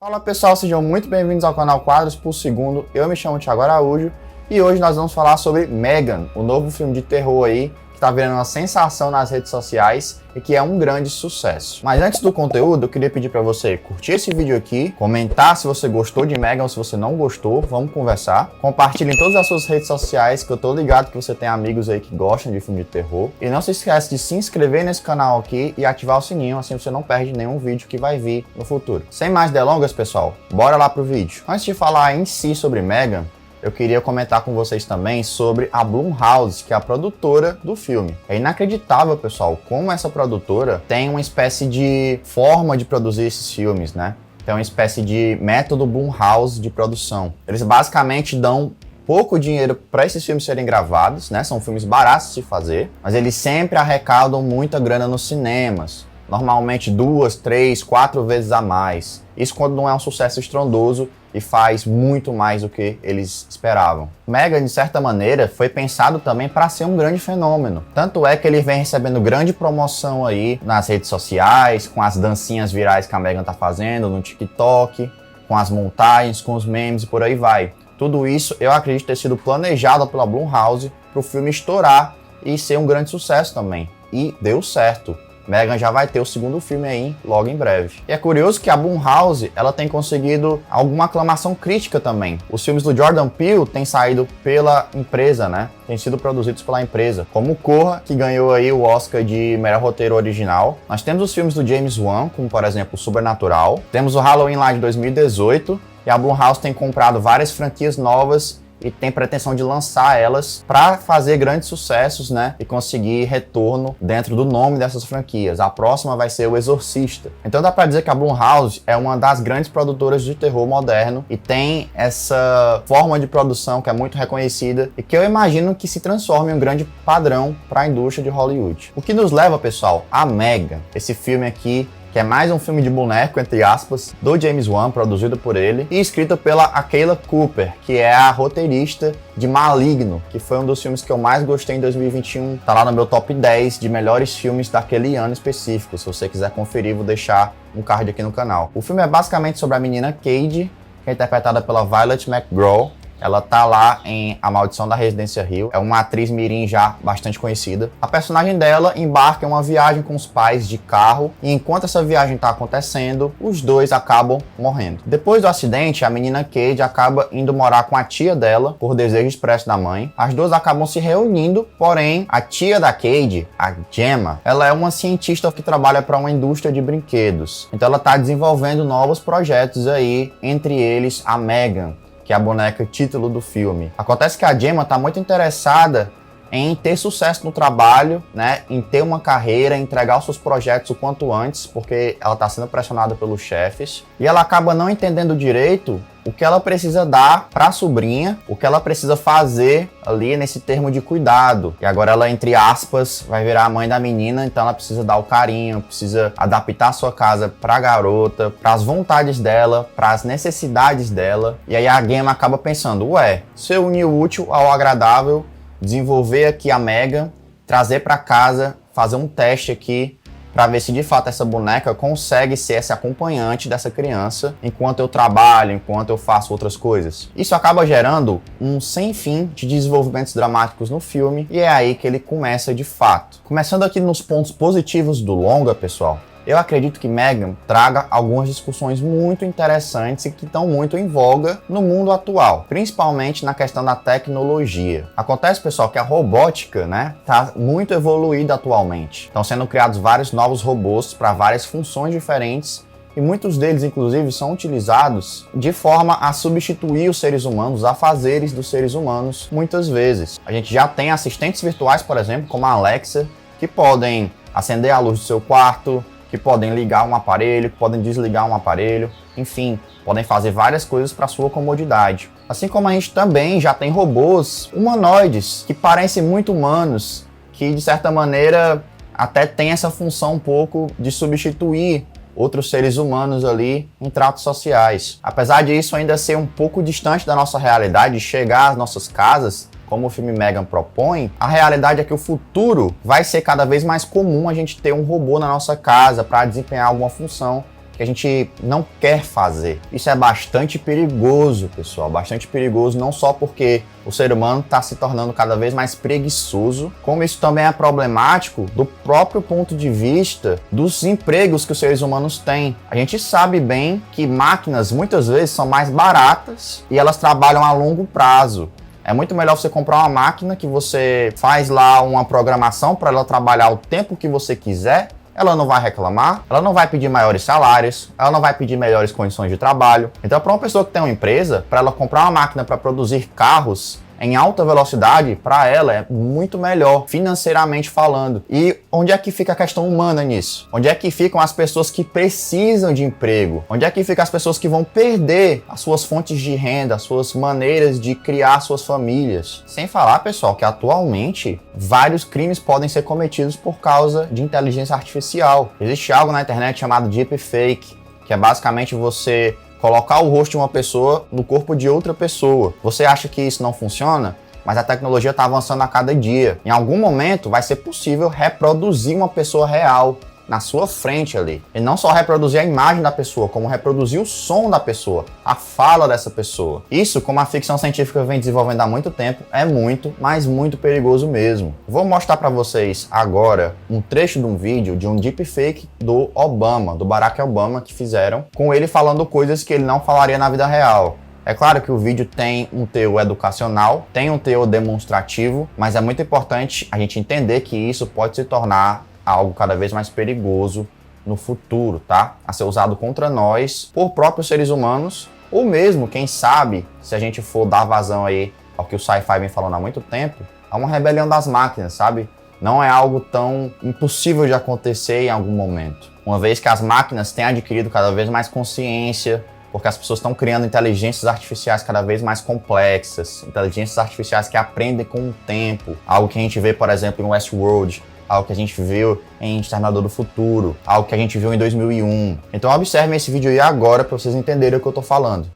Fala pessoal, sejam muito bem-vindos ao canal Quadros por Segundo. Eu me chamo Thiago Araújo e hoje nós vamos falar sobre Megan, o novo filme de terror aí que tá virando uma sensação nas redes sociais e que é um grande sucesso. Mas antes do conteúdo, eu queria pedir para você curtir esse vídeo aqui, comentar se você gostou de Megan ou se você não gostou, vamos conversar. Compartilhe em todas as suas redes sociais, que eu tô ligado que você tem amigos aí que gostam de filme de terror. E não se esquece de se inscrever nesse canal aqui e ativar o sininho, assim você não perde nenhum vídeo que vai vir no futuro. Sem mais delongas, pessoal, bora lá pro vídeo. Antes de falar em si sobre Megan, eu queria comentar com vocês também sobre a Blumhouse, que é a produtora do filme. É inacreditável, pessoal, como essa produtora tem uma espécie de forma de produzir esses filmes, né? Tem uma espécie de método Blumhouse de produção. Eles basicamente dão pouco dinheiro para esses filmes serem gravados, né? São filmes baratos de fazer, mas eles sempre arrecadam muita grana nos cinemas. Normalmente 2, 3, 4 vezes a mais. Isso quando não é um sucesso estrondoso e faz muito mais do que eles esperavam. Megan, de certa maneira, foi pensado também para ser um grande fenômeno. Tanto é que ele vem recebendo grande promoção aí nas redes sociais, com as dancinhas virais que a Megan tá fazendo no TikTok, com as montagens, com os memes e por aí vai. Tudo isso eu acredito ter sido planejado pela Blumhouse para o filme estourar e ser um grande sucesso também. E deu certo. Megan já vai ter o segundo filme aí logo em breve. E é curioso que a Blumhouse, ela tem conseguido alguma aclamação crítica também. Os filmes do Jordan Peele têm saído pela empresa, né? Têm sido produzidos pela empresa. Como Corra, que ganhou aí o Oscar de melhor roteiro original. Nós temos os filmes do James Wan, como por exemplo Sobrenatural. Temos o Halloween lá de 2018. E a Blumhouse tem comprado várias franquias novas e tem pretensão de lançar elas para fazer grandes sucessos, né? E conseguir retorno dentro do nome dessas franquias. A próxima vai ser O Exorcista. Então dá para dizer que a Blumhouse é uma das grandes produtoras de terror moderno e tem essa forma de produção que é muito reconhecida e que eu imagino que se transforme em um grande padrão para a indústria de Hollywood. O que nos leva, pessoal, a Megan, esse filme aqui, que é mais um filme de boneco, entre aspas, do James Wan, produzido por ele, e escrito pela Akela Cooper, que é a roteirista de Maligno, que foi um dos filmes que eu mais gostei em 2021. Tá lá no meu top 10 de melhores filmes daquele ano específico. Se você quiser conferir, vou deixar um card aqui no canal. O filme é basicamente sobre a menina Cade, que é interpretada pela Violet McGraw. Ela tá lá em A Maldição da Residência Hill. É uma atriz mirim já bastante conhecida. A personagem dela embarca em uma viagem com os pais de carro e enquanto essa viagem tá acontecendo, os dois acabam morrendo. Depois do acidente, a menina Cade acaba indo morar com a tia dela por desejo expresso da mãe. As duas acabam se reunindo, porém a tia da Cade, a Gemma, ela é uma cientista que trabalha para uma indústria de brinquedos. Então ela tá desenvolvendo novos projetos aí, entre eles a Megan, que é a boneca título do filme. Acontece que a Gemma está muito interessada em ter sucesso no trabalho, né, em ter uma carreira, entregar os seus projetos o quanto antes, porque ela está sendo pressionada pelos chefes, e ela acaba não entendendo direito o que ela precisa dar para a sobrinha, o que ela precisa fazer ali nesse termo de cuidado. E agora ela, entre aspas, vai virar a mãe da menina, então ela precisa dar o carinho, precisa adaptar a sua casa para a garota, para as vontades dela, para as necessidades dela. E aí a Gemma acaba pensando, ué, se eu unir o útil ao agradável, desenvolver aqui a Megan, trazer para casa, fazer um teste aqui, para ver se de fato essa boneca consegue ser esse acompanhante dessa criança enquanto eu trabalho, enquanto eu faço outras coisas. Isso acaba gerando um sem fim de desenvolvimentos dramáticos no filme e é aí que ele começa de fato. Começando aqui nos pontos positivos do longa, pessoal, eu acredito que Megan traga algumas discussões muito interessantes e que estão muito em voga no mundo atual, principalmente na questão da tecnologia. Acontece, pessoal, que a robótica, né, tá muito evoluída atualmente. Estão sendo criados vários novos robôs para várias funções diferentes e muitos deles, inclusive, são utilizados de forma a substituir os seres humanos, os afazeres dos seres humanos, muitas vezes. A gente já tem assistentes virtuais, por exemplo, como a Alexa, que podem acender a luz do seu quarto, que podem ligar um aparelho, que podem desligar um aparelho, enfim, podem fazer várias coisas para sua comodidade. Assim como a gente também já tem robôs humanoides que parecem muito humanos, que de certa maneira até tem essa função um pouco de substituir outros seres humanos ali em tratos sociais. Apesar disso ainda ser um pouco distante da nossa realidade, chegar às nossas casas, como o filme Megan propõe, a realidade é que o futuro vai ser cada vez mais comum a gente ter um robô na nossa casa para desempenhar alguma função que a gente não quer fazer. Isso é bastante perigoso, pessoal, bastante perigoso, não só porque o ser humano está se tornando cada vez mais preguiçoso, como isso também é problemático do próprio ponto de vista dos empregos que os seres humanos têm. A gente sabe bem que máquinas muitas vezes são mais baratas e elas trabalham a longo prazo. É muito melhor você comprar uma máquina que você faz lá uma programação para ela trabalhar o tempo que você quiser. Ela não vai reclamar, ela não vai pedir maiores salários, ela não vai pedir melhores condições de trabalho. Então, para uma pessoa que tem uma empresa, para ela comprar uma máquina para produzir carros em alta velocidade, para ela é muito melhor, financeiramente falando. E onde é que fica a questão humana nisso? Onde é que ficam as pessoas que precisam de emprego? Onde é que ficam as pessoas que vão perder as suas fontes de renda, as suas maneiras de criar suas famílias? Sem falar, pessoal, que atualmente vários crimes podem ser cometidos por causa de inteligência artificial. Existe algo na internet chamado deepfake, que é basicamente você colocar o rosto de uma pessoa no corpo de outra pessoa. Você acha que isso não funciona? Mas a tecnologia está avançando a cada dia. Em algum momento vai ser possível reproduzir uma pessoa real na sua frente ali. E não só reproduzir a imagem da pessoa, como reproduzir o som da pessoa, a fala dessa pessoa. Isso, como a ficção científica vem desenvolvendo há muito tempo, é muito, mas muito perigoso mesmo. Vou mostrar para vocês agora um trecho de um vídeo de um deepfake do Obama, do Barack Obama, que fizeram, com ele falando coisas que ele não falaria na vida real. É claro que o vídeo tem um teor educacional, tem um teor demonstrativo, mas é muito importante a gente entender que isso pode se tornar algo cada vez mais perigoso no futuro, tá? A ser usado contra nós, por próprios seres humanos, ou mesmo, quem sabe, se a gente for dar vazão aí ao que o sci-fi vem falando há muito tempo, a uma rebelião das máquinas, sabe? Não é algo tão impossível de acontecer em algum momento. Uma vez que as máquinas têm adquirido cada vez mais consciência, porque as pessoas estão criando inteligências artificiais cada vez mais complexas, inteligências artificiais que aprendem com o tempo, algo que a gente vê, por exemplo, em Westworld, algo que a gente viu em Exterminador do Futuro, algo que a gente viu em 2001. Então observem esse vídeo aí agora para vocês entenderem o que eu tô falando.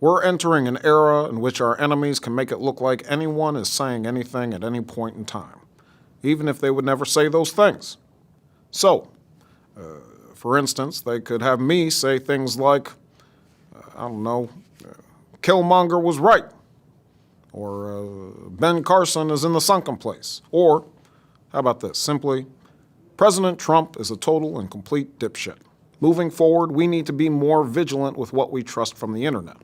We're entering an era in which our enemies can make it look like anyone is saying anything at any point in time, even if they would never say those things. So, for instance, they could have me say things like, Killmonger was right, or Ben Carson is in the sunken place, or how about this? Simply, President Trump is a total and complete dipshit. Moving forward, we need to be more vigilant with what we trust from the internet.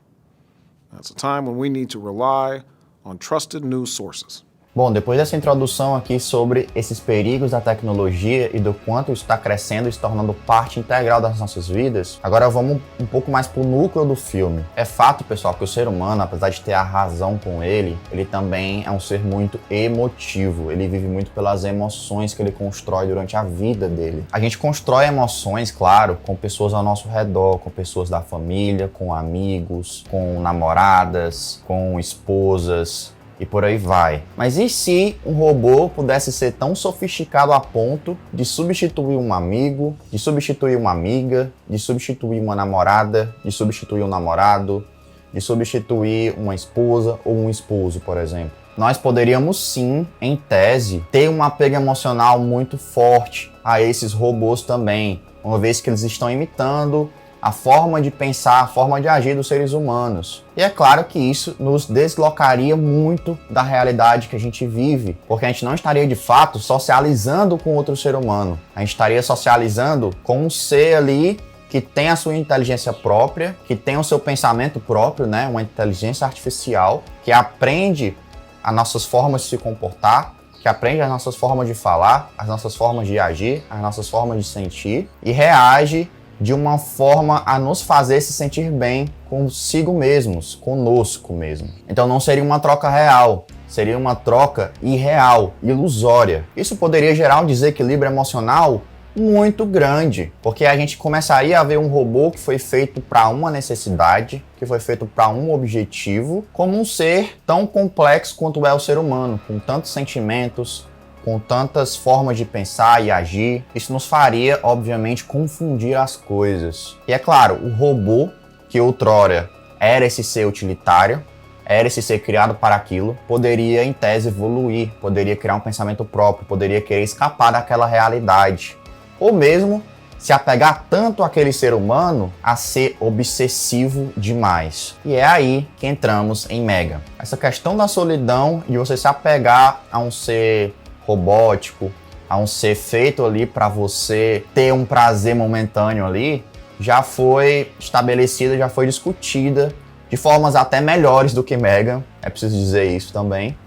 That's a time when we need to rely on trusted news sources. Bom, depois dessa introdução aqui sobre esses perigos da tecnologia e do quanto isso está crescendo e se tornando parte integral das nossas vidas, agora vamos um pouco mais pro núcleo do filme. É fato, pessoal, que o ser humano, apesar de ter a razão com ele também é um ser muito emotivo. Ele vive muito pelas emoções que ele constrói durante a vida dele. A gente constrói emoções, claro, com pessoas ao nosso redor, com pessoas da família, com amigos, com namoradas, com esposas, e por aí vai. Mas e se um robô pudesse ser tão sofisticado a ponto de substituir um amigo, de substituir uma amiga, de substituir uma namorada, de substituir um namorado, de substituir uma esposa ou um esposo, por exemplo? Nós poderíamos sim, em tese, ter um apego emocional muito forte a esses robôs também, uma vez que eles estão imitando a forma de pensar, a forma de agir dos seres humanos. E é claro que isso nos deslocaria muito da realidade que a gente vive, porque a gente não estaria de fato socializando com outro ser humano. A gente estaria socializando com um ser ali que tem a sua inteligência própria, que tem o seu pensamento próprio, né? Uma inteligência artificial, que aprende as nossas formas de se comportar, que aprende as nossas formas de falar, as nossas formas de agir, as nossas formas de sentir e reage de uma forma a nos fazer se sentir bem consigo mesmos, conosco mesmo. Então não seria uma troca real, seria uma troca irreal, ilusória. Isso poderia gerar um desequilíbrio emocional muito grande, porque a gente começaria a ver um robô que foi feito para uma necessidade, que foi feito para um objetivo, como um ser tão complexo quanto é o ser humano, com tantos sentimentos, com tantas formas de pensar e agir. Isso nos faria, obviamente, confundir as coisas. E é claro, o robô, que outrora era esse ser utilitário, era esse ser criado para aquilo, poderia, em tese, evoluir, poderia criar um pensamento próprio, poderia querer escapar daquela realidade. Ou mesmo se apegar tanto àquele ser humano a ser obsessivo demais. E é aí que entramos em Megan. Essa questão da solidão, de você se apegar a um ser robótico, a um ser feito ali para você ter um prazer momentâneo ali, já foi estabelecida, já foi discutida de formas até melhores do que Megan, é preciso dizer isso também,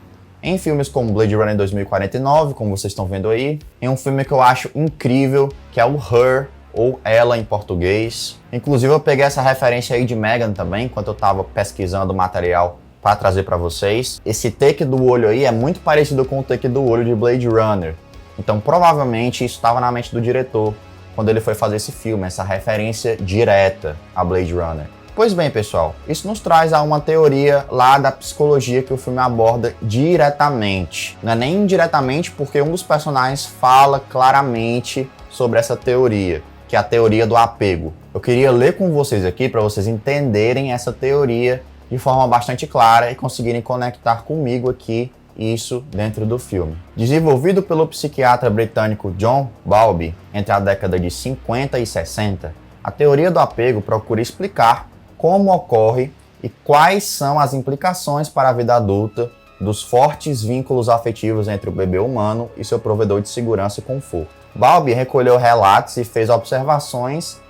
em filmes como Blade Runner 2049, como vocês estão vendo aí, em um filme que eu acho incrível, que é o Her, ou Ela em português. Inclusive eu peguei essa referência aí de Megan também, enquanto eu estava pesquisando material para trazer para vocês. Esse take do olho aí é muito parecido com o take do olho de Blade Runner. Então provavelmente isso estava na mente do diretor quando ele foi fazer esse filme, essa referência direta a Blade Runner. Pois bem, pessoal, isso nos traz a uma teoria lá da psicologia que o filme aborda diretamente. Não é nem indiretamente, porque um dos personagens fala claramente sobre essa teoria, que é a teoria do apego. Eu queria ler com vocês aqui para vocês entenderem essa teoria de forma bastante clara e conseguirem conectar comigo aqui isso dentro do filme. Desenvolvido pelo psiquiatra britânico John Bowlby entre a década de 50 e 60, a teoria do apego procura explicar como ocorre e quais são as implicações para a vida adulta dos fortes vínculos afetivos entre o bebê humano e seu provedor de segurança e conforto. Bowlby recolheu relatos e fez observações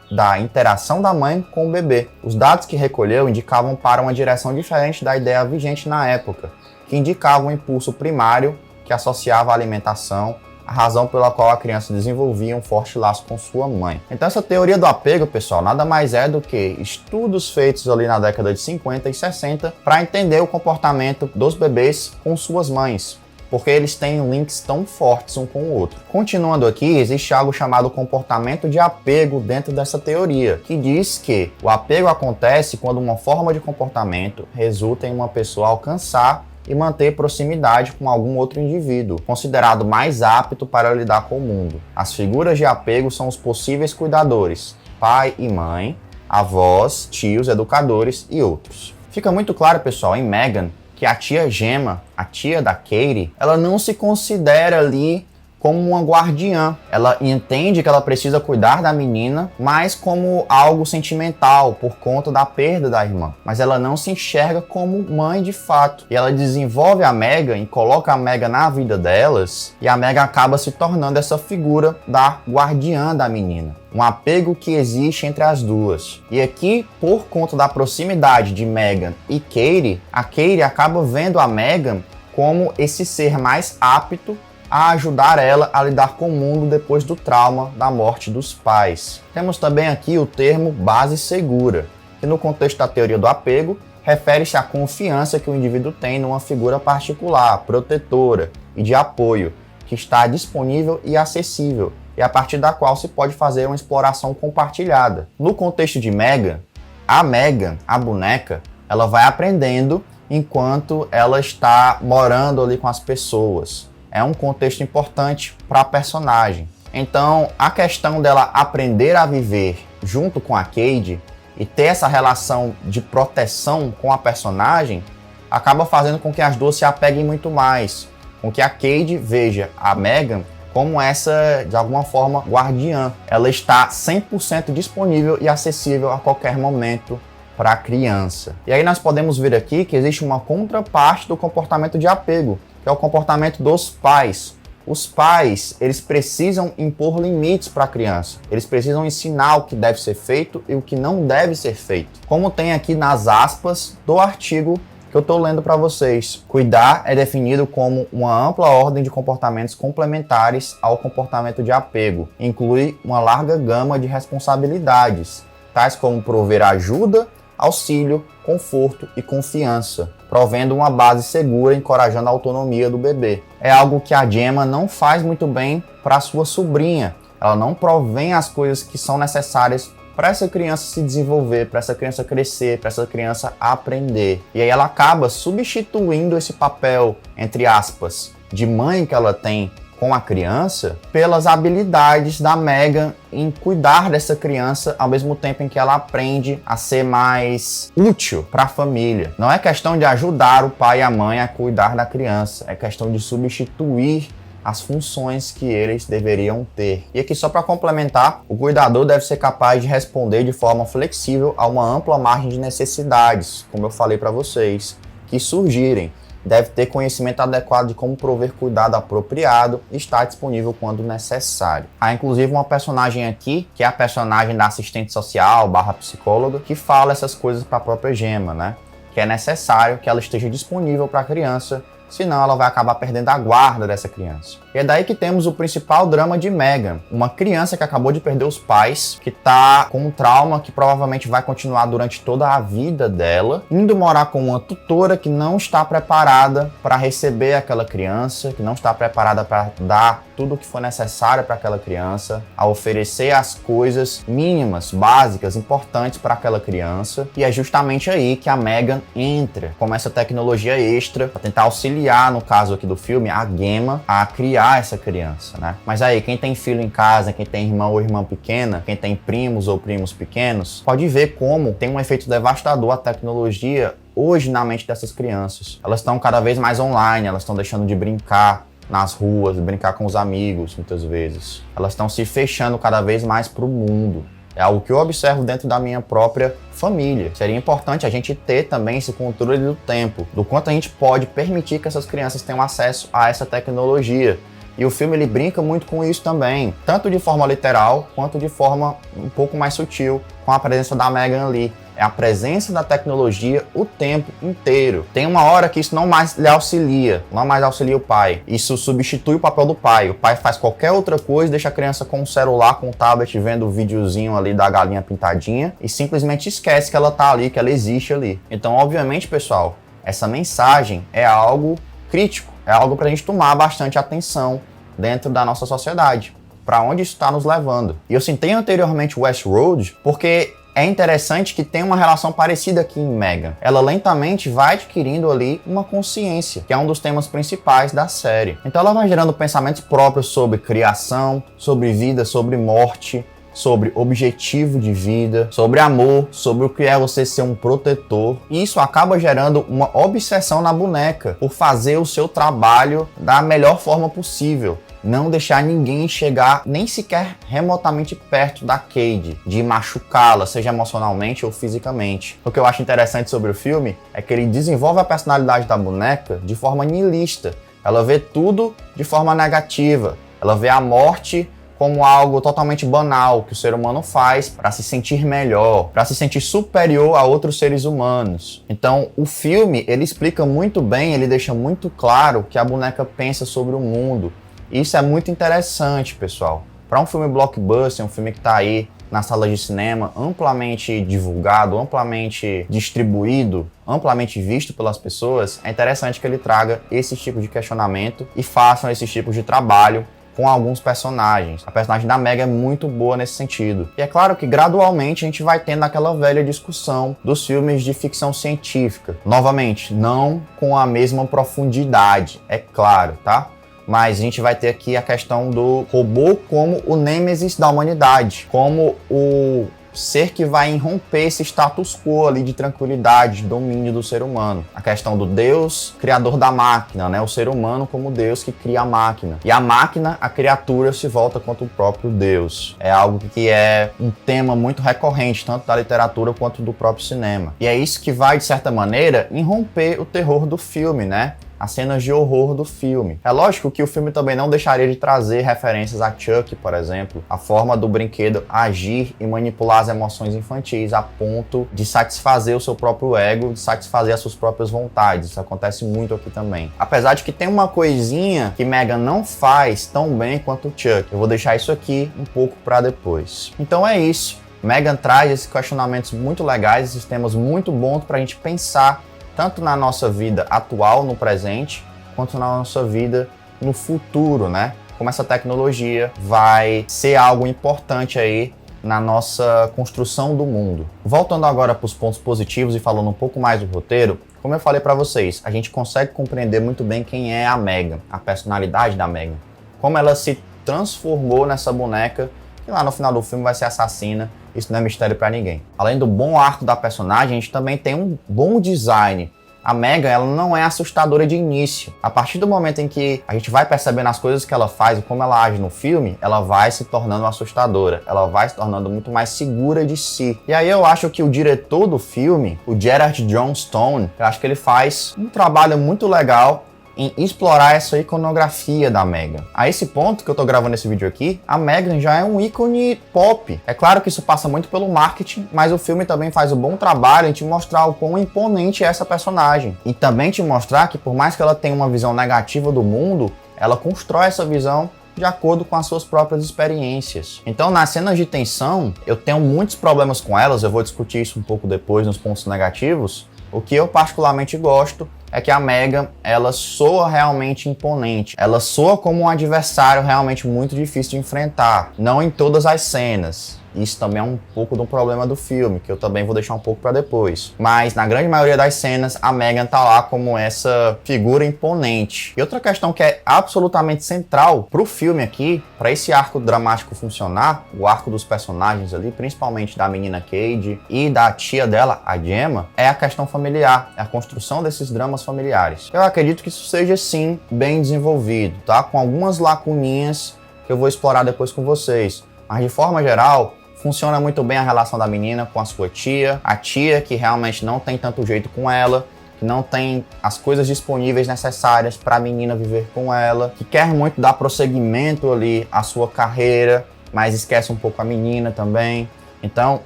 da interação da mãe com o bebê. Os dados que recolheu indicavam para uma direção diferente da ideia vigente na época, que indicava um impulso primário que associava a alimentação, a razão pela qual a criança desenvolvia um forte laço com sua mãe. Então essa teoria do apego, pessoal, nada mais é do que estudos feitos ali na década de 50 e 60 para entender o comportamento dos bebês com suas mães, porque eles têm links tão fortes um com o outro. Continuando aqui, existe algo chamado comportamento de apego dentro dessa teoria, que diz que o apego acontece quando uma forma de comportamento resulta em uma pessoa alcançar e manter proximidade com algum outro indivíduo, considerado mais apto para lidar com o mundo. As figuras de apego são os possíveis cuidadores, pai e mãe, avós, tios, educadores e outros. Fica muito claro, pessoal, em Megan, que a tia Gemma, a tia da Katie, ela não se considera ali como uma guardiã. Ela entende que ela precisa cuidar da menina, mas como algo sentimental, por conta da perda da irmã. Mas ela não se enxerga como mãe de fato. E ela desenvolve a Megan e coloca a Megan na vida delas, e a Megan acaba se tornando essa figura da guardiã da menina. Um apego que existe entre as duas. E aqui, por conta da proximidade de Megan e Katie, a Katie acaba vendo a Megan como esse ser mais apto a ajudar ela a lidar com o mundo depois do trauma da morte dos pais. Temos também aqui o termo base segura, que no contexto da teoria do apego, refere-se à confiança que o indivíduo tem numa figura particular, protetora e de apoio, que está disponível e acessível, e a partir da qual se pode fazer uma exploração compartilhada. No contexto de Megan, a boneca, ela vai aprendendo enquanto ela está morando ali com as pessoas. É um contexto importante para a personagem. Então, a questão dela aprender a viver junto com a Cade e ter essa relação de proteção com a personagem acaba fazendo com que as duas se apeguem muito mais, com que a Cade veja a Megan como essa, de alguma forma, guardiã. Ela está 100% disponível e acessível a qualquer momento para a criança. E aí nós podemos ver aqui que existe uma contraparte do comportamento de apego, que é o comportamento dos pais. Os pais, eles precisam impor limites para a criança. Eles precisam ensinar o que deve ser feito e o que não deve ser feito. Como tem aqui nas aspas do artigo que eu estou lendo para vocês. Cuidar é definido como uma ampla ordem de comportamentos complementares ao comportamento de apego. Inclui uma larga gama de responsabilidades, tais como prover ajuda, auxílio, conforto e confiança, provendo uma base segura e encorajando a autonomia do bebê. É algo que a Gemma não faz muito bem para sua sobrinha. Ela não provém as coisas que são necessárias para essa criança se desenvolver, para essa criança crescer, para essa criança aprender. E aí ela acaba substituindo esse papel, entre aspas, de mãe que ela tem com a criança, pelas habilidades da Megan em cuidar dessa criança ao mesmo tempo em que ela aprende a ser mais útil para a família. Não é questão de ajudar o pai e a mãe a cuidar da criança, é questão de substituir as funções que eles deveriam ter. E aqui só para complementar, o cuidador deve ser capaz de responder de forma flexível a uma ampla margem de necessidades, como eu falei para vocês, que surgirem. Deve ter conhecimento adequado de como prover cuidado apropriado e estar disponível quando necessário. Há inclusive uma personagem aqui, que é a personagem da assistente social / psicóloga, que fala essas coisas para a própria Gemma, né? Que é necessário que ela esteja disponível para a criança, senão ela vai acabar perdendo a guarda dessa criança. E é daí que temos o principal drama de Megan, uma criança que acabou de perder os pais, que tá com um trauma que provavelmente vai continuar durante toda a vida dela, indo morar com uma tutora que não está preparada para receber aquela criança, que não está preparada para dar tudo o que for necessário para aquela criança, a oferecer as coisas mínimas, básicas, importantes para aquela criança. E é justamente aí que a Megan entra, como essa tecnologia extra, para tentar auxiliar, no caso aqui do filme, a Gemma a criar essa criança, né? Mas aí, quem tem filho em casa, quem tem irmão ou irmã pequena, quem tem primos ou primos pequenos, pode ver como tem um efeito devastador a tecnologia hoje na mente dessas crianças. Elas estão cada vez mais online, elas estão deixando de brincar nas ruas, brincar com os amigos, muitas vezes. Elas estão se fechando cada vez mais para o mundo. É algo que eu observo dentro da minha própria família. Seria importante a gente ter também esse controle do tempo, do quanto a gente pode permitir que essas crianças tenham acesso a essa tecnologia. E o filme ele brinca muito com isso também, tanto de forma literal, quanto de forma um pouco mais sutil, com a presença da Megan ali. É a presença da tecnologia o tempo inteiro. Tem uma hora que isso não mais lhe auxilia, não mais auxilia o pai. Isso substitui o papel do pai. O pai faz qualquer outra coisa, deixa a criança com o celular, com o tablet, vendo o videozinho ali da galinha pintadinha e simplesmente esquece que ela tá ali, que ela existe ali. Então, obviamente, pessoal, essa mensagem é algo crítico, é algo pra gente tomar bastante atenção dentro da nossa sociedade, para onde isso está nos levando. E eu citei anteriormente Westworld porque é interessante que tem uma relação parecida aqui em Megan. Ela lentamente vai adquirindo ali uma consciência, que é um dos temas principais da série. Então ela vai gerando pensamentos próprios sobre criação, sobre vida, sobre morte, sobre objetivo de vida, sobre amor, sobre o que é você ser um protetor. E isso acaba gerando uma obsessão na boneca por fazer o seu trabalho da melhor forma possível. Não deixar ninguém chegar nem sequer remotamente perto da Cade, de machucá-la, seja emocionalmente ou fisicamente. O que eu acho interessante sobre o filme é que ele desenvolve a personalidade da boneca de forma nihilista. Ela vê tudo de forma negativa. Ela vê a morte como algo totalmente banal que o ser humano faz para se sentir melhor, para se sentir superior a outros seres humanos. Então, o filme, ele explica muito bem, ele deixa muito claro que a boneca pensa sobre o mundo. Isso é muito interessante, pessoal. Para um filme blockbuster, um filme que está aí nas salas de cinema, amplamente divulgado, amplamente distribuído, amplamente visto pelas pessoas, é interessante que ele traga esse tipo de questionamento e façam esses tipos de trabalho com alguns personagens. A personagem da Meg é muito boa nesse sentido. E é claro que gradualmente a gente vai tendo aquela velha discussão dos filmes de ficção científica. Novamente, não com a mesma profundidade, é claro, tá? Mas a gente vai ter aqui a questão do robô como o nêmesis da humanidade, como o ser que vai irromper esse status quo ali de tranquilidade, de domínio do ser humano. A questão do Deus, criador da máquina, né? O ser humano como Deus que cria a máquina. E a máquina, a criatura, se volta contra o próprio Deus. É algo que é um tema muito recorrente, tanto da literatura quanto do próprio cinema. E é isso que vai, de certa maneira, irromper o terror do filme, né? As cenas de horror do filme. É lógico que o filme também não deixaria de trazer referências a Chuck, por exemplo, a forma do brinquedo agir e manipular as emoções infantis a ponto de satisfazer o seu próprio ego, de satisfazer as suas próprias vontades. Isso acontece muito aqui também. Apesar de que tem uma coisinha que Megan não faz tão bem quanto o Chuck. Eu vou deixar isso aqui um pouco para depois. Então é isso. Megan traz esses questionamentos muito legais, esses temas muito bons para a gente pensar tanto na nossa vida atual, no presente, quanto na nossa vida no futuro, né? Como essa tecnologia vai ser algo importante aí na nossa construção do mundo. Voltando agora para os pontos positivos e falando um pouco mais do roteiro, como eu falei para vocês, a gente consegue compreender muito bem quem é a Megan, a personalidade da Megan, como ela se transformou nessa boneca que lá no final do filme vai ser assassina. Isso não é mistério para ninguém. Além do bom arco da personagem, a gente também tem um bom design. A Megan, ela não é assustadora de início. A partir do momento em que a gente vai percebendo as coisas que ela faz e como ela age no filme, ela vai se tornando assustadora. Ela vai se tornando muito mais segura de si. E aí eu acho que o diretor do filme, o Gerard Johnstone, eu acho que ele faz um trabalho muito legal em explorar essa iconografia da Megan. A esse ponto que eu tô gravando esse vídeo aqui, a Megan já é um ícone pop. É claro que isso passa muito pelo marketing, mas o filme também faz um bom trabalho em te mostrar o quão imponente é essa personagem. E também te mostrar que por mais que ela tenha uma visão negativa do mundo, ela constrói essa visão de acordo com as suas próprias experiências. Então, nas cenas de tensão, eu tenho muitos problemas com elas, eu vou discutir isso um pouco depois nos pontos negativos. O que eu particularmente gosto é que a Megan, ela soa realmente imponente. Ela soa como um adversário realmente muito difícil de enfrentar. Não em todas as cenas. Isso também é um pouco do problema do filme, que eu também vou deixar um pouco para depois. Mas na grande maioria das cenas, a Megan tá lá como essa figura imponente. E outra questão que é absolutamente central pro filme aqui, para esse arco dramático funcionar, o arco dos personagens ali, principalmente da menina Cade e da tia dela, a Gemma, é a questão familiar, é a construção desses dramas familiares. Eu acredito que isso seja, sim, bem desenvolvido, tá? Com algumas lacuninhas que eu vou explorar depois com vocês. Mas de forma geral, funciona muito bem a relação da menina com a sua tia. A tia que realmente não tem tanto jeito com ela, que não tem as coisas disponíveis necessárias para a menina viver com ela, que quer muito dar prosseguimento ali à sua carreira, mas esquece um pouco a menina também. Então,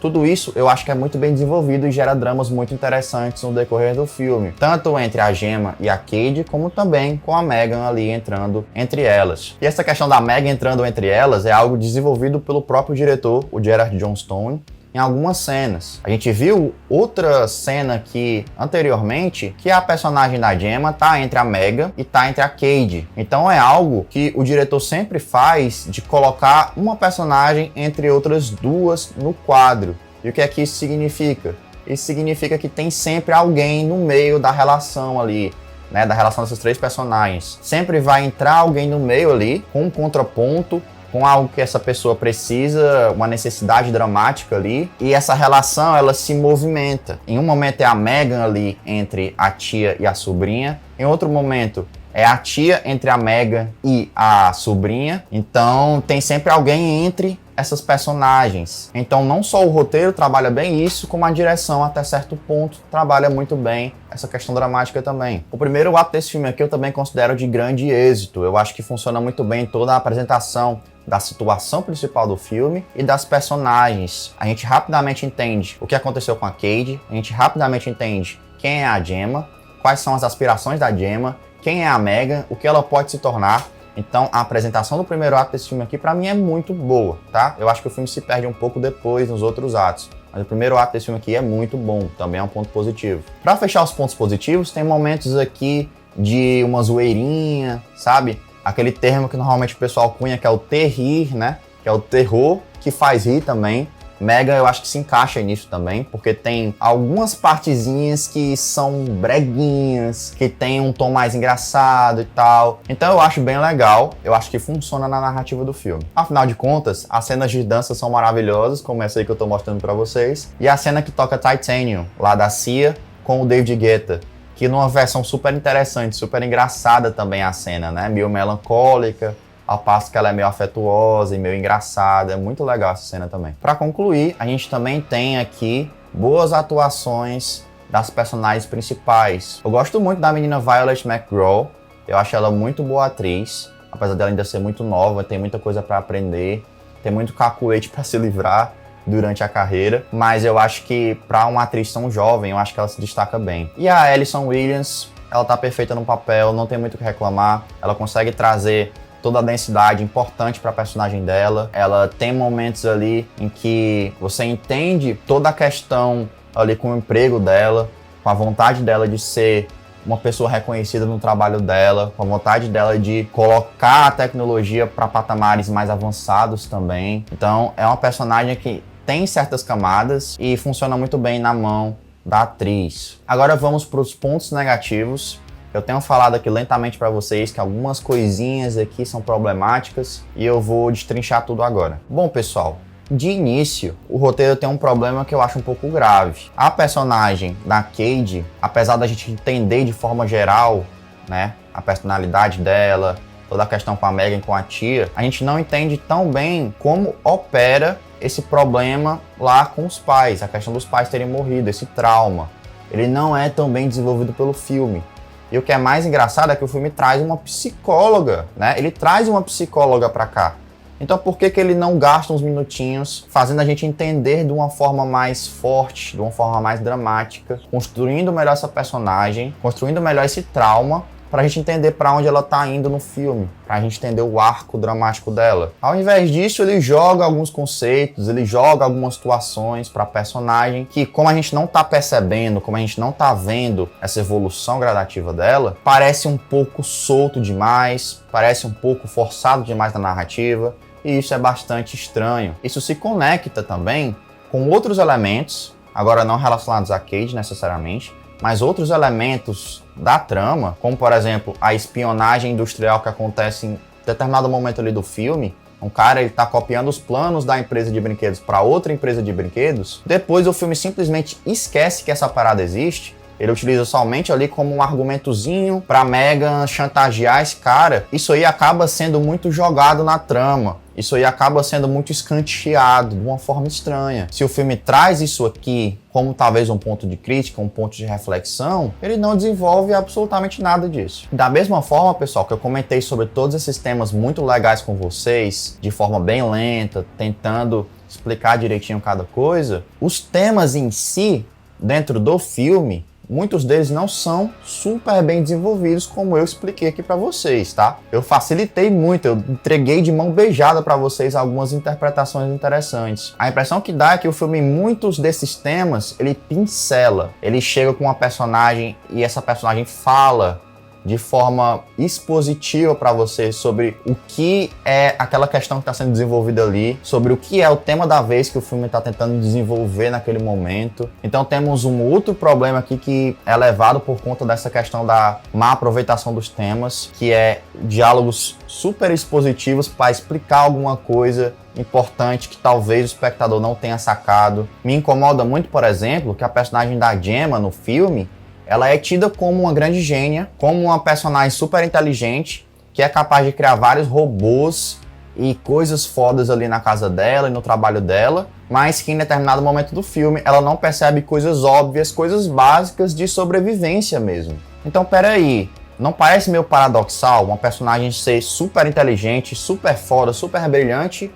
tudo isso eu acho que é muito bem desenvolvido e gera dramas muito interessantes no decorrer do filme. Tanto entre a Gemma e a Cade, como também com a Megan ali entrando entre elas. E essa questão da Megan entrando entre elas é algo desenvolvido pelo próprio diretor, o Gerard Johnstone, em algumas cenas. A gente viu outra cena aqui anteriormente, que a personagem da Gemma tá entre a Megan e tá entre a Cade. Então é algo que o diretor sempre faz de colocar uma personagem entre outras duas no quadro. E o que é que isso significa? Isso significa que tem sempre alguém no meio da relação ali, né, da relação dessas três personagens. Sempre vai entrar alguém no meio ali, com um contraponto, com algo que essa pessoa precisa, uma necessidade dramática ali, e essa relação ela se movimenta. Em um momento é a Megan ali entre a tia e a sobrinha, em outro momento é a tia entre a Megan e a sobrinha, então tem sempre alguém entre essas personagens. Então não só o roteiro trabalha bem isso, como a direção até certo ponto trabalha muito bem essa questão dramática também. O primeiro ato desse filme aqui eu também considero de grande êxito. Eu acho que funciona muito bem toda a apresentação da situação principal do filme e das personagens. A gente rapidamente entende o que aconteceu com a Cade, a gente rapidamente entende quem é a Gemma, quais são as aspirações da Gemma, quem é a Megan, o que ela pode se tornar. Então a apresentação do primeiro ato desse filme aqui pra mim é muito boa, tá? Eu acho que o filme se perde um pouco depois nos outros atos. Mas o primeiro ato desse filme aqui é muito bom, também é um ponto positivo. Pra fechar os pontos positivos, tem momentos aqui de uma zoeirinha, sabe? Aquele termo que normalmente o pessoal cunha, que é o terrir, né? Que é o terror, que faz rir também. Megan eu acho que se encaixa nisso também, porque tem algumas partezinhas que são breguinhas, que tem um tom mais engraçado e tal. Então eu acho bem legal, eu acho que funciona na narrativa do filme. Afinal de contas, as cenas de dança são maravilhosas, como essa aí que eu tô mostrando pra vocês. E a cena que toca Titanium, lá da Cia, com o David Guetta, que numa versão super interessante, super engraçada também a cena, né? Meio melancólica, ao passo que ela é meio afetuosa e meio engraçada. É muito legal essa cena também. Para concluir, a gente também tem aqui boas atuações das personagens principais. Eu gosto muito da menina Violet McGraw. Eu acho ela muito boa atriz, apesar dela ainda ser muito nova, tem muita coisa para aprender, tem muito cacuete para se livrar durante a carreira, mas eu acho que para uma atriz tão jovem, eu acho que ela se destaca bem. E a Allison Williams, ela tá perfeita no papel, não tem muito o que reclamar, ela consegue trazer toda a densidade importante para a personagem dela. Ela tem momentos ali em que você entende toda a questão ali com o emprego dela, com a vontade dela de ser uma pessoa reconhecida no trabalho dela, com a vontade dela de colocar a tecnologia para patamares mais avançados também. Então é uma personagem que tem certas camadas e funciona muito bem na mão da atriz. Agora vamos para os pontos negativos. Eu tenho falado aqui lentamente para vocês que algumas coisinhas aqui são problemáticas e eu vou destrinchar tudo agora. Bom, pessoal, De início, o roteiro tem um problema que eu acho um pouco grave. A personagem da Cade, apesar da gente entender de forma geral, né, a personalidade dela, toda a questão com a Megan e com a tia, a gente não entende tão bem como opera esse problema lá com os pais, a questão dos pais terem morrido, esse trauma. Ele não é tão bem desenvolvido pelo filme. E o que é mais engraçado é que o filme traz uma psicóloga, né? Ele traz uma psicóloga pra cá. Então por que ele não gasta uns minutinhos fazendo a gente entender de uma forma mais forte, de uma forma mais dramática, construindo melhor essa personagem, construindo melhor esse trauma, pra gente entender pra onde ela tá indo no filme, pra gente entender o arco dramático dela. Ao invés disso, ele joga alguns conceitos, ele joga algumas situações pra personagem que, como a gente não tá percebendo, como a gente não tá vendo essa evolução gradativa dela, parece um pouco solto demais, parece um pouco forçado demais na narrativa, e isso é bastante estranho. Isso se conecta também com outros elementos, agora não relacionados a Cade necessariamente, mas outros elementos da trama, como por exemplo a espionagem industrial que acontece em determinado momento ali do filme. Um cara, ele tá copiando os planos da empresa de brinquedos para outra empresa de brinquedos. Depois o filme simplesmente esquece que essa parada existe. Ele utiliza somente ali como um argumentozinho pra Megan chantagear esse cara. Isso aí acaba sendo muito jogado na trama. Isso aí acaba sendo muito escanteado de uma forma estranha. Se o filme traz isso aqui como talvez um ponto de crítica, um ponto de reflexão, ele não desenvolve absolutamente nada disso. Da mesma forma, pessoal, que eu comentei sobre todos esses temas muito legais com vocês, de forma bem lenta, tentando explicar direitinho cada coisa, os temas em si, dentro do filme, muitos deles não são super bem desenvolvidos, como eu expliquei aqui para vocês, tá? Eu facilitei muito, eu entreguei de mão beijada para vocês algumas interpretações interessantes. A impressão que dá é que o filme, muitos desses temas, ele pincela. Ele chega com uma personagem e essa personagem fala de forma expositiva para você sobre o que é aquela questão que está sendo desenvolvida ali, sobre o que é o tema da vez que o filme está tentando desenvolver naquele momento. Então temos um outro problema aqui que é levado por conta dessa questão da má aproveitação dos temas, que é diálogos super expositivos para explicar alguma coisa importante que talvez o espectador não tenha sacado. Me incomoda muito, por exemplo, que a personagem da Gemma no filme, ela é tida como uma grande gênia, como uma personagem super inteligente, que é capaz de criar vários robôs e coisas fodas ali na casa dela e no trabalho dela, mas que em determinado momento do filme ela não percebe coisas óbvias, coisas básicas de sobrevivência mesmo. Então, peraí, não parece meio paradoxal uma personagem ser super inteligente, super foda, super brilhante,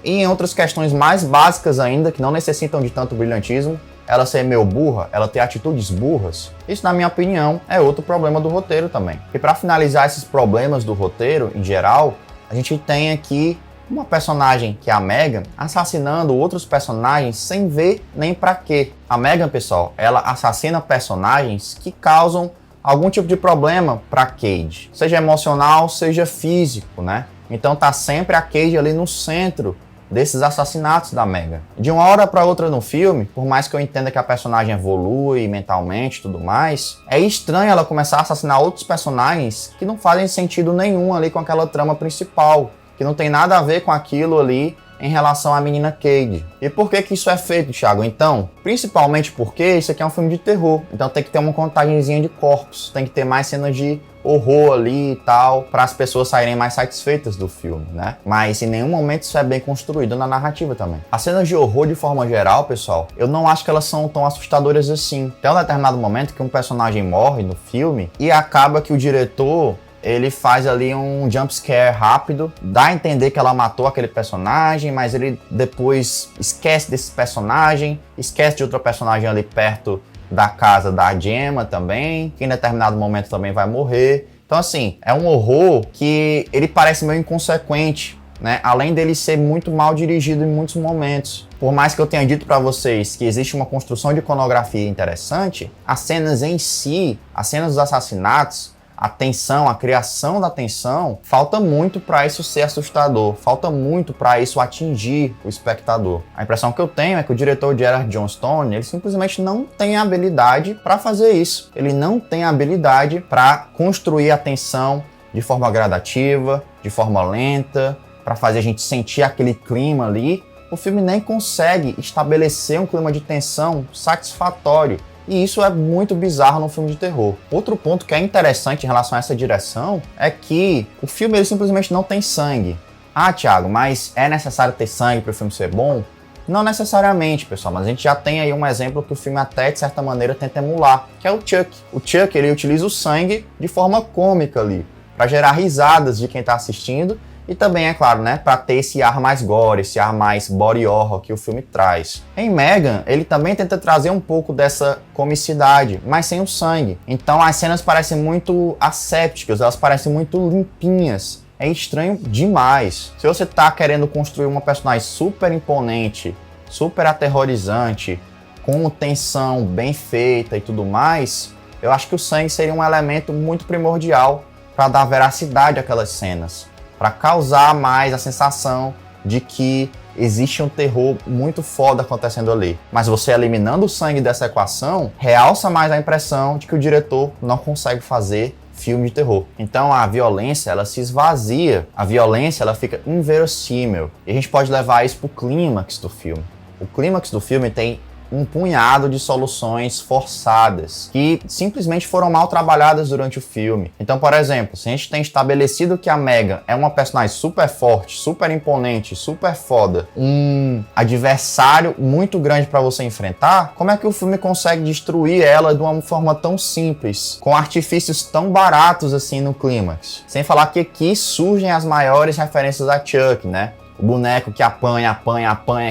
e em outras questões mais básicas ainda, que não necessitam de tanto brilhantismo, ela ser meio burra, ela ter atitudes burras? Isso, na minha opinião, é outro problema do roteiro também. E para finalizar esses problemas do roteiro, em geral, a gente tem aqui uma personagem, que é a Megan, assassinando outros personagens sem ver nem pra quê. A Megan, pessoal, ela assassina personagens que causam algum tipo de problema pra Cade. Seja emocional, seja físico, né? Então tá sempre a Cade ali no centro desses assassinatos da Megan. De uma hora para outra no filme, por mais que eu entenda que a personagem evolui mentalmente e tudo mais, é estranho ela começar a assassinar outros personagens que não fazem sentido nenhum ali com aquela trama principal, que não tem nada a ver com aquilo ali em relação à menina Cade. E por que que isso é feito, Thiago? Então, principalmente porque isso aqui é um filme de terror, então tem que ter uma contagenzinha de corpos, tem que ter mais cenas de horror ali e tal, para as pessoas saírem mais satisfeitas do filme, né? Mas em nenhum momento isso é bem construído na narrativa também. As cenas de horror, de forma geral, pessoal, eu não acho que elas são tão assustadoras assim. Tem um determinado momento que um personagem morre no filme e acaba que o diretor, ele faz ali um jump scare rápido, dá a entender que ela matou aquele personagem, mas ele depois esquece desse personagem, esquece de outro personagem ali perto da casa da Gemma também, que em determinado momento também vai morrer. Então assim, é um horror que ele parece meio inconsequente, né? Além dele ser muito mal dirigido em muitos momentos. Por mais que eu tenha dito para vocês que existe uma construção de iconografia interessante, as cenas em si, as cenas dos assassinatos, a tensão, a criação da tensão, falta muito para isso ser assustador, falta muito para isso atingir o espectador. A impressão que eu tenho é que o diretor Gerard Johnstone, ele simplesmente não tem a habilidade para fazer isso. Ele não tem a habilidade para construir a tensão de forma gradativa, de forma lenta, para fazer a gente sentir aquele clima ali o filme nem consegue estabelecer um clima de tensão satisfatório. E isso é muito bizarro num filme de terror. Outro ponto que é interessante em relação a essa direção é que o filme ele simplesmente não tem sangue. Ah, Thiago, mas é necessário ter sangue para o filme ser bom? Não necessariamente, pessoal, mas a gente já tem aí um exemplo que o filme até, de certa maneira, tenta emular, que é o Chuck. O Chuck, ele utiliza o sangue de forma cômica ali, para gerar risadas de quem está assistindo e também, é claro, né, para ter esse ar mais gore, esse ar mais body horror que o filme traz. Em Megan, ele também tenta trazer um pouco dessa comicidade, mas sem o sangue. Então as cenas parecem muito assépticas, elas parecem muito limpinhas. É estranho demais. Se você tá querendo construir uma personagem super imponente, super aterrorizante, com tensão bem feita e tudo mais, eu acho que o sangue seria um elemento muito primordial para dar veracidade àquelas cenas, para causar mais a sensação de que existe um terror muito foda acontecendo ali. Mas você eliminando o sangue dessa equação, realça mais a impressão de que o diretor não consegue fazer filme de terror. Então a violência, ela se esvazia, a violência, ela fica inverossímil. E a gente pode levar isso pro clímax do filme. O clímax do filme tem um punhado de soluções forçadas que simplesmente foram mal trabalhadas durante o filme. Então, por exemplo, se a gente tem estabelecido que a Megan é uma personagem super forte, super imponente, super foda, um adversário muito grande para você enfrentar, como é que o filme consegue destruir ela de uma forma tão simples, com artifícios tão baratos assim no clímax? Sem falar que aqui surgem as maiores referências a Chuck, né? O boneco que apanha,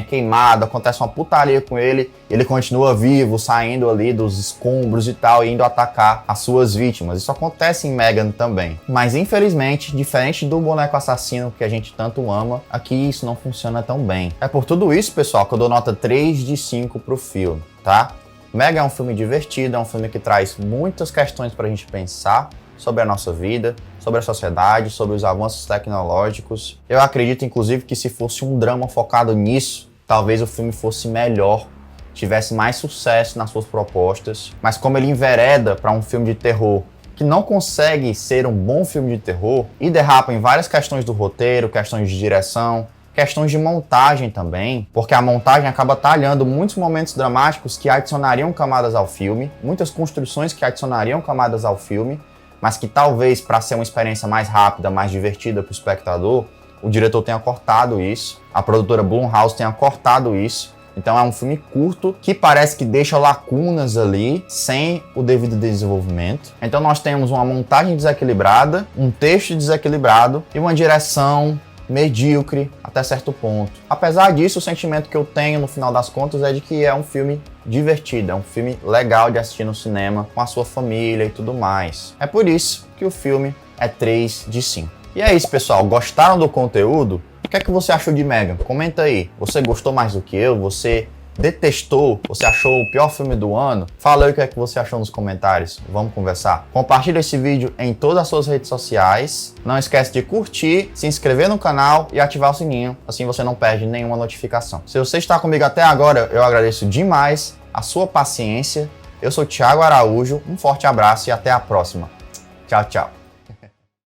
queimado, acontece uma putaria com ele, ele continua vivo, saindo ali dos escombros e tal, e indo atacar as suas vítimas. Isso acontece em Megan também. Mas infelizmente, diferente do boneco assassino que a gente tanto ama, aqui isso não funciona tão bem. É por tudo isso, pessoal, que eu dou nota 3 de 5 pro filme, tá? Megan é um filme divertido, é um filme que traz muitas questões pra gente pensar sobre a nossa vida, sobre a sociedade, sobre os avanços tecnológicos. Eu acredito, inclusive, que se fosse um drama focado nisso, talvez o filme fosse melhor, tivesse mais sucesso nas suas propostas. Mas como ele envereda para um filme de terror que não consegue ser um bom filme de terror e derrapa em várias questões do roteiro, questões de direção, questões de montagem também, porque a montagem acaba talhando muitos momentos dramáticos que adicionariam camadas ao filme, muitas construções que adicionariam camadas ao filme, mas que talvez, para ser uma experiência mais rápida, mais divertida para o espectador, o diretor tenha cortado isso, a produtora Blumhouse tenha cortado isso. Então é um filme curto que parece que deixa lacunas ali, sem o devido desenvolvimento. Então nós temos uma montagem desequilibrada, um texto desequilibrado e uma direção medíocre até certo ponto. Apesar disso, o sentimento que eu tenho no final das contas é de que é um filme divertido, é um filme legal de assistir no cinema com a sua família e tudo mais. É por isso que o filme é 3 de 5. E é isso, pessoal. Gostaram do conteúdo? O que é que você achou de Megan? Comenta aí. Você gostou mais do que eu? Você detestou? Você achou o pior filme do ano? Fala aí o que é que você achou nos comentários. Vamos conversar. Compartilha esse vídeo em todas as suas redes sociais. Não esquece de curtir, se inscrever no canal e ativar o sininho. Assim você não perde nenhuma notificação. Se você está comigo até agora, eu agradeço demais a sua paciência. Eu sou Thiago Araújo. Um forte abraço e até a próxima. Tchau, tchau.